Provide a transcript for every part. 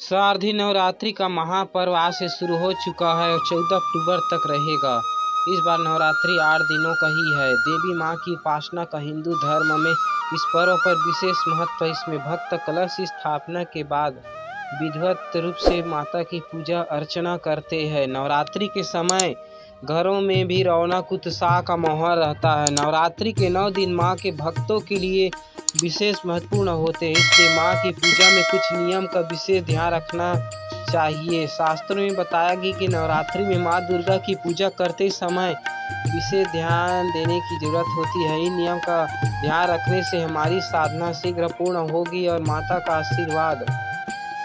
शारदीय नवरात्रि का महापर्व आज से शुरू हो चुका है और 14 अक्टूबर तक रहेगा। इस बार नवरात्रि 8 दिनों का ही है। देवी माँ की उपासना का हिंदू धर्म में इस पर्व पर विशेष महत्व है। इसमें भक्त कलश स्थापना के बाद विधिवत रूप से माता की पूजा अर्चना करते हैं। नवरात्रि के समय घरों में भी रौनक उत्साह का माहौल रहता है। नवरात्रि के 9 दिन माँ के भक्तों के लिए विशेष महत्वपूर्ण होते हैं, इसलिए माँ की पूजा में कुछ नियम का विशेष ध्यान रखना चाहिए। शास्त्रों में बताया गया कि नवरात्रि में माँ दुर्गा की पूजा करते समय विशेष ध्यान देने की जरूरत होती है। इन नियम का ध्यान रखने से हमारी साधना शीघ्र पूर्ण होगी और माता का आशीर्वाद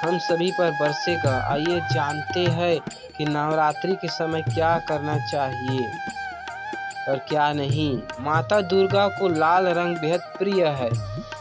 हम सभी पर बरसेगा। आइए जानते हैं कि नवरात्रि के समय क्या करना चाहिए और क्या नहीं। माता दुर्गा को लाल रंग बेहद प्रिय है,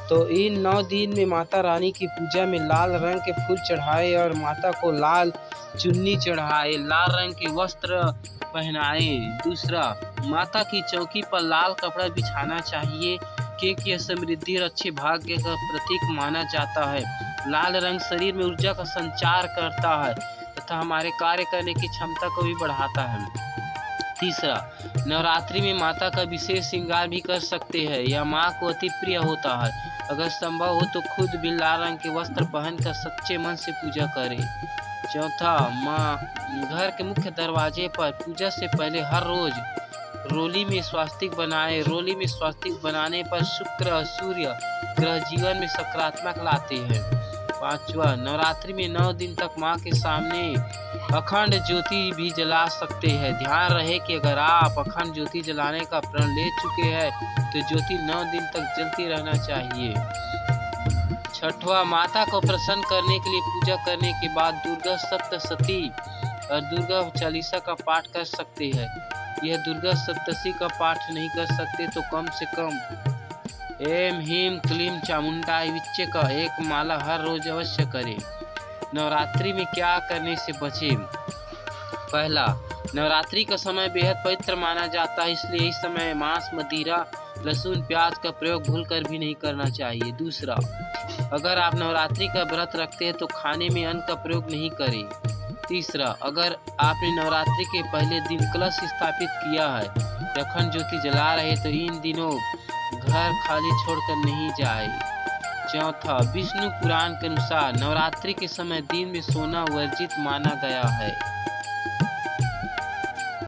तो इन 9 दिन में माता रानी की पूजा में लाल रंग के फूल चढ़ाए और माता को लाल चुन्नी चढ़ाए, लाल रंग के वस्त्र पहनाए। दूसरा, माता की चौकी पर लाल कपड़ा बिछाना चाहिए क्योंकि यह समृद्धि और अच्छे भाग्य का प्रतीक माना जाता है। लाल रंग शरीर में ऊर्जा का संचार करता है तथा हमारे कार्य करने की क्षमता को भी बढ़ाता है। तीसरा, नवरात्रि में माता का विशेष श्रृंगार भी कर सकते हैं। यह माँ को अति प्रिय होता है। अगर संभव हो तो खुद भी लाल रंग के वस्त्र पहनकर सच्चे मन से पूजा करें। चौथा, माँ घर के मुख्य दरवाजे पर पूजा से पहले हर रोज रोली में स्वास्तिक बनाए। रोली में स्वास्तिक बनाने पर शुक्र और सूर्य ग्रह जीवन में सकारात्मक लाते हैं। पांचवा, नवरात्रि में 9 दिन तक माँ के सामने अखंड ज्योति भी जला सकते हैं। ध्यान रहे कि अगर आप अखंड ज्योति जलाने का प्रण ले चुके हैं तो ज्योति 9 दिन तक जलती रहना चाहिए। छठवां, माता को प्रसन्न करने के लिए पूजा करने के बाद दुर्गा सप्तशती और दुर्गा चालीसा का पाठ कर सकते हैं। यह दुर्गा सप्तशती का पाठ नहीं कर सकते तो कम से कम एम ह्रीम क्लीम चामुंडाई विच्चे का एक माला हर रोज अवश्य करें। नवरात्रि में क्या करने से बचें? पहला, नवरात्रि का समय बेहद पवित्र माना जाता है, इसलिए इस समय मांस, मदिरा, लहसुन, प्याज का प्रयोग भूलकर भी नहीं करना चाहिए। दूसरा, अगर आप नवरात्रि का व्रत रखते हैं तो खाने में अन्न का प्रयोग नहीं करें। तीसरा, अगर आपने नवरात्रि के पहले दिन कलश स्थापित किया है, अखंड ज्योति जला रहे तो इन दिनों घर खाली छोड़कर नहीं जाए। चौथा, विष्णु पुराण के अनुसार नवरात्रि के समय दिन में सोना वर्जित माना गया है।